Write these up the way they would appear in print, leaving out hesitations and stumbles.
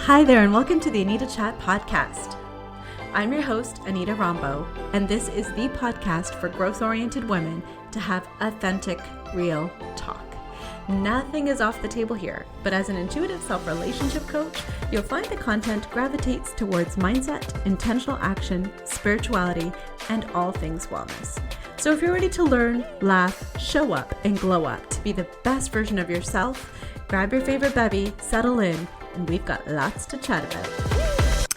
Hi there, and welcome to the AnitaCHAT podcast. I'm your host, Anita Rombo, and this is the podcast for growth-oriented women to have authentic, real talk. Nothing is off the table here, but as an intuitive self-relationship coach, you'll find the content gravitates towards mindset, intentional action, spirituality, and all things wellness. So if you're ready to learn, laugh, show up, and glow up to be the best version of yourself, grab your favorite bevy, settle in, and we've got lots to chat about.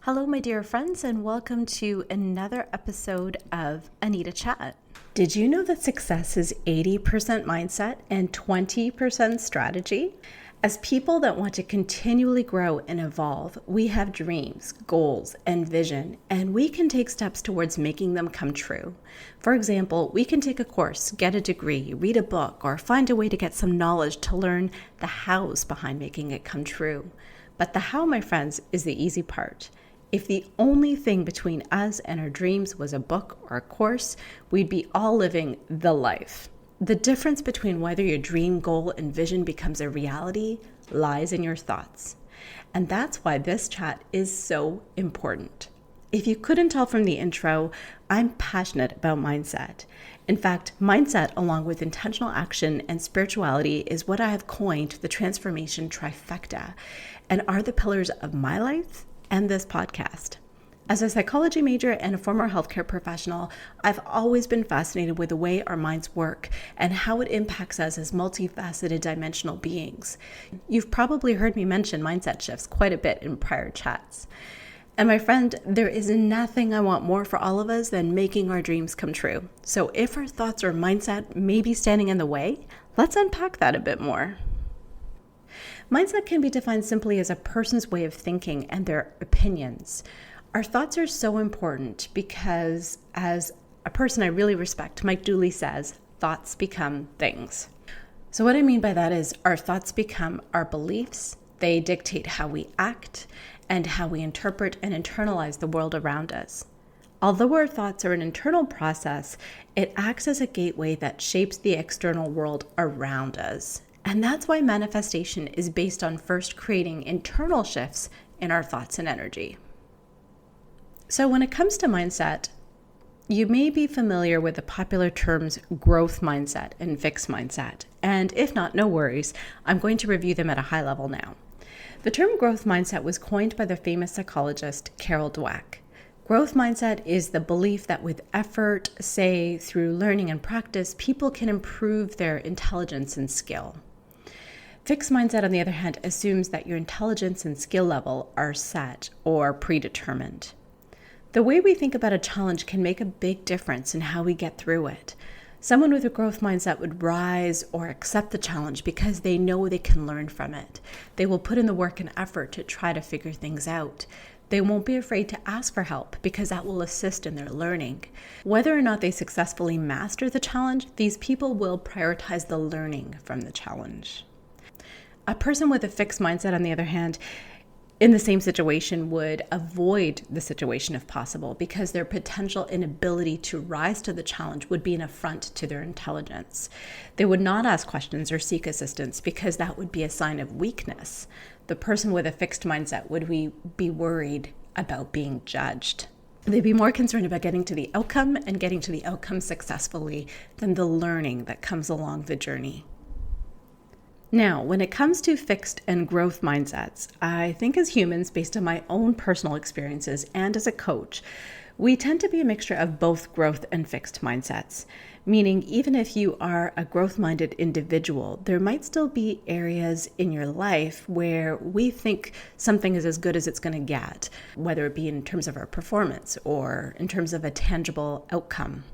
Hello, my dear friends, and welcome to another episode of AnitaCHAT. Did you know that success is 80% mindset and 20% strategy? As people that want to continually grow and evolve, we have dreams, goals, and vision, and we can take steps towards making them come true. For example, we can take a course, get a degree, read a book, or find a way to get some knowledge to learn the hows behind making it come true. But the how, my friends, is the easy part. If the only thing between us and our dreams was a book or a course, we'd be all living the life. The difference between whether your dream, goal, and vision becomes a reality lies in your thoughts. And that's why this chat is so important. If you couldn't tell from the intro, I'm passionate about mindset. In fact, mindset, along with intentional action and spirituality, is what I have coined the transformation trifecta, and are the pillars of my life and this podcast. As a psychology major and a former healthcare professional, I've always been fascinated with the way our minds work and how it impacts us as multifaceted dimensional beings. You've probably heard me mention mindset shifts quite a bit in prior chats. And my friend, there is nothing I want more for all of us than making our dreams come true. So if our thoughts or mindset may be standing in the way, let's unpack that a bit more. Mindset can be defined simply as a person's way of thinking and their opinions. Our thoughts are so important because, as a person I really respect, Mike Dooley says, thoughts become things. So what I mean by that is our thoughts become our beliefs. They dictate how we act and how we interpret and internalize the world around us. Although our thoughts are an internal process, it acts as a gateway that shapes the external world around us. And that's why manifestation is based on first creating internal shifts in our thoughts and energy. So when it comes to mindset, you may be familiar with the popular terms growth mindset and fixed mindset. And if not, no worries. I'm going to review them at a high level now. The term growth mindset was coined by the famous psychologist Carol Dweck. Growth mindset is the belief that with effort, say through learning and practice, people can improve their intelligence and skill. Fixed mindset, on the other hand, assumes that your intelligence and skill level are set or predetermined. The way we think about a challenge can make a big difference in how we get through it. Someone with a growth mindset would rise or accept the challenge because they know they can learn from it. They will put in the work and effort to try to figure things out. They won't be afraid to ask for help because that will assist in their learning. Whether or not they successfully master the challenge, these people will prioritize the learning from the challenge. A person with a fixed mindset, on the other hand, in the same situation would avoid the situation if possible because their potential inability to rise to the challenge would be an affront to their intelligence. They would not ask questions or seek assistance because that would be a sign of weakness. The person with a fixed mindset would be worried about being judged. They'd be more concerned about getting to the outcome and getting to the outcome successfully than the learning that comes along the journey. Now, when it comes to fixed and growth mindsets, I think as humans, based on my own personal experiences and as a coach, we tend to be a mixture of both growth and fixed mindsets. Meaning, even if you are a growth-minded individual, there might still be areas in your life where we think something is as good as it's going to get, whether it be in terms of our performance or in terms of a tangible outcome.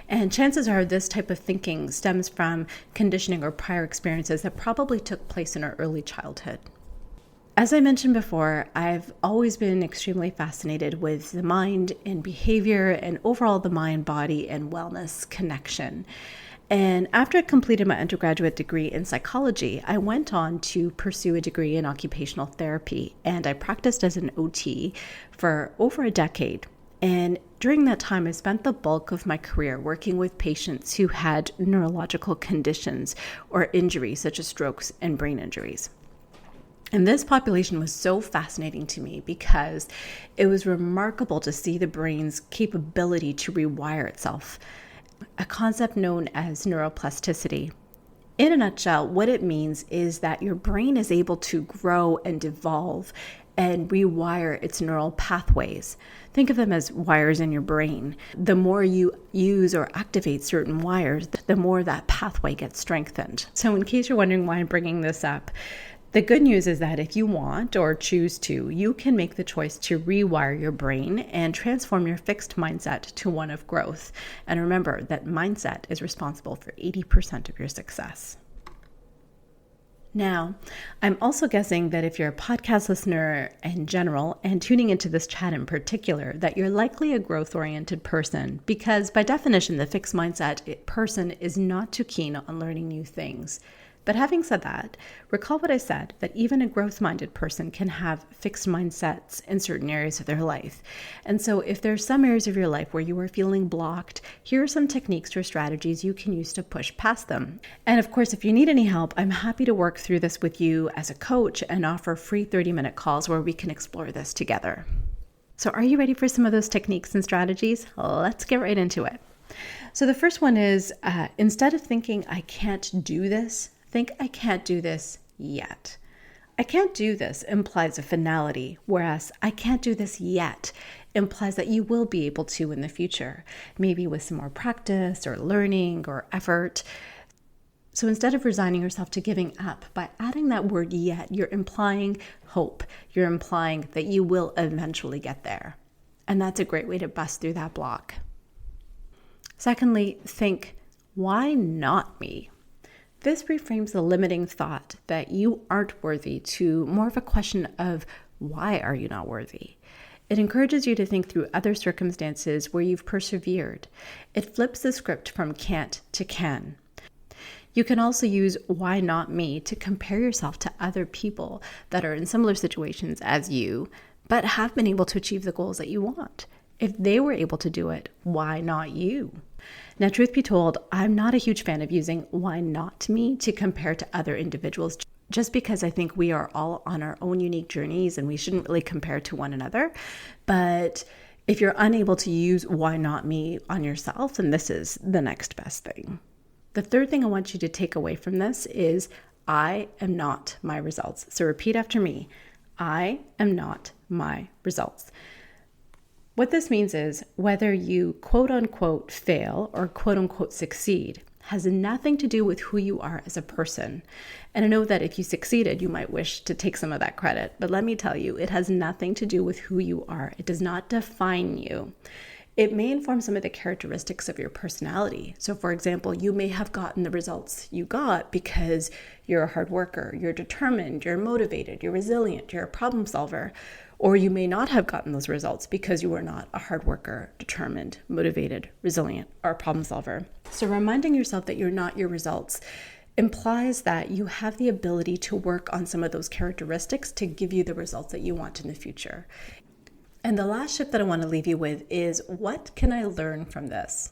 And chances are this type of thinking stems from conditioning or prior experiences that probably took place in our early childhood. As I mentioned before, I've always been extremely fascinated with the mind and behavior and overall the mind, body, and wellness connection. And after I completed my undergraduate degree in psychology, I went on to pursue a degree in occupational therapy, and I practiced as an OT for over a decade. And during that time, I spent the bulk of my career working with patients who had neurological conditions or injuries such as strokes and brain injuries. And this population was so fascinating to me because it was remarkable to see the brain's capability to rewire itself, a concept known as neuroplasticity. In a nutshell, what it means is that your brain is able to grow and evolve and rewire its neural pathways. Think of them as wires in your brain. The more you use or activate certain wires, the more that pathway gets strengthened. So in case you're wondering why I'm bringing this up, the good news is that if you want or choose to, you can make the choice to rewire your brain and transform your fixed mindset to one of growth. And remember that mindset is responsible for 80% of your success. Now, I'm also guessing that if you're a podcast listener in general and tuning into this chat in particular, that you're likely a growth-oriented person because by definition, the fixed mindset person is not too keen on learning new things. But having said that, recall what I said, that even a growth-minded person can have fixed mindsets in certain areas of their life. And so if there's some areas of your life where you are feeling blocked, here are some techniques or strategies you can use to push past them. And of course, if you need any help, I'm happy to work through this with you as a coach and offer free 30-minute calls where we can explore this together. So are you ready for some of those techniques and strategies? Let's get right into it. So the first one is, instead of thinking, I can't do this, think I can't do this yet. I can't do this implies a finality, whereas I can't do this yet implies that you will be able to in the future, maybe with some more practice or learning or effort. So instead of resigning yourself to giving up, by adding that word yet, you're implying hope. You're implying that you will eventually get there. And that's a great way to bust through that block. Secondly, think, why not me? This reframes the limiting thought that you aren't worthy to more of a question of why are you not worthy? It encourages you to think through other circumstances where you've persevered. It flips the script from can't to can. You can also use why not me to compare yourself to other people that are in similar situations as you, but have been able to achieve the goals that you want. If they were able to do it, why not you? Now, truth be told, I'm not a huge fan of using why not me to compare to other individuals, just because I think we are all on our own unique journeys and we shouldn't really compare to one another. But if you're unable to use why not me on yourself, then this is the next best thing. The third thing I want you to take away from this is I am not my results. So repeat after me. I am not my results. What this means is whether you quote unquote fail or quote unquote succeed has nothing to do with who you are as a person. And I know that if you succeeded, you might wish to take some of that credit, but let me tell you, it has nothing to do with who you are. It does not define you. It may inform some of the characteristics of your personality. So for example, you may have gotten the results you got because you're a hard worker, you're determined, you're motivated, you're resilient, you're a problem solver. Or you may not have gotten those results because you were not a hard worker, determined, motivated, resilient, or a problem solver. So reminding yourself that you're not your results implies that you have the ability to work on some of those characteristics to give you the results that you want in the future. And the last shift that I want to leave you with is, what can I learn from this?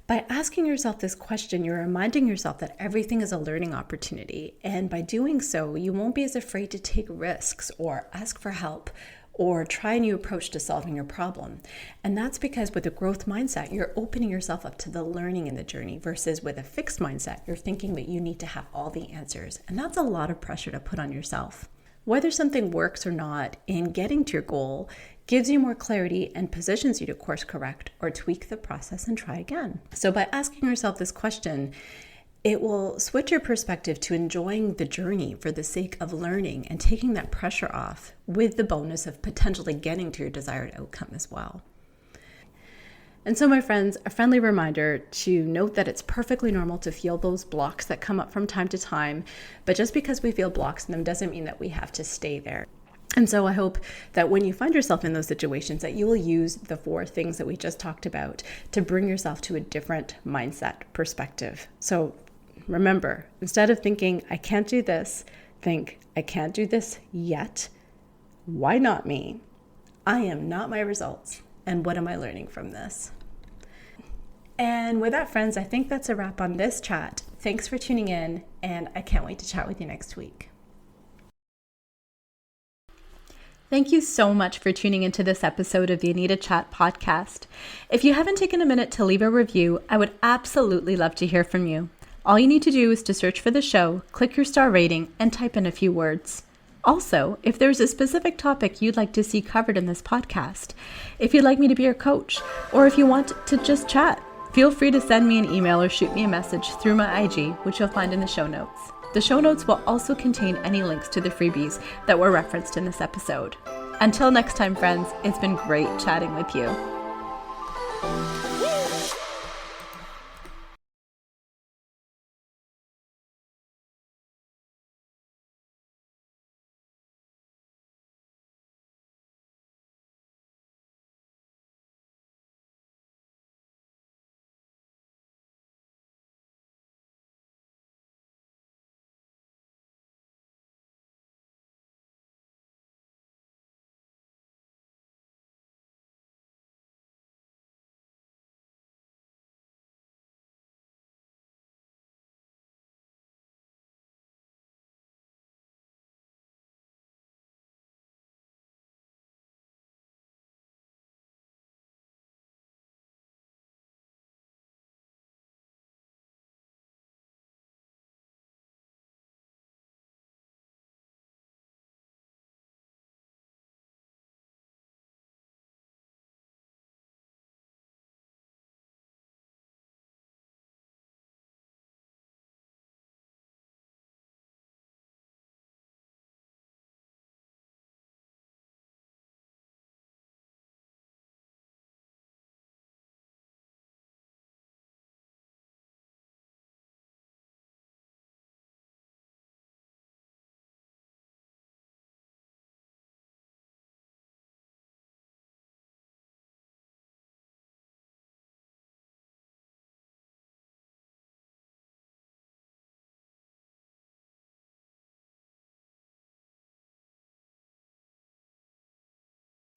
By asking yourself this question, you're reminding yourself that everything is a learning opportunity. And by doing so, you won't be as afraid to take risks or ask for help or try a new approach to solving your problem. And that's because with a growth mindset, you're opening yourself up to the learning in the journey versus with a fixed mindset, you're thinking that you need to have all the answers. And that's a lot of pressure to put on yourself. Whether something works or not in getting to your goal gives you more clarity and positions you to course correct or tweak the process and try again. So by asking yourself this question, it will switch your perspective to enjoying the journey for the sake of learning and taking that pressure off, with the bonus of potentially getting to your desired outcome as well. And so, my friends, a friendly reminder to note that it's perfectly normal to feel those blocks that come up from time to time, but just because we feel blocks in them doesn't mean that we have to stay there. And so I hope that when you find yourself in those situations, that you will use the 4 things that we just talked about to bring yourself to a different mindset perspective. So remember, instead of thinking, I can't do this, think, I can't do this yet. Why not me? I am not my results. And what am I learning from this? And with that, friends, I think that's a wrap on this chat. Thanks for tuning in, and I can't wait to chat with you next week. Thank you so much for tuning into this episode of the AnitaCHAT podcast. If you haven't taken a minute to leave a review, I would absolutely love to hear from you. All you need to do is to search for the show, click your star rating, and type in a few words. Also, if there's a specific topic you'd like to see covered in this podcast, if you'd like me to be your coach, or if you want to just chat, feel free to send me an email or shoot me a message through my IG, which you'll find in the show notes. The show notes will also contain any links to the freebies that were referenced in this episode. Until next time, friends, it's been great chatting with you.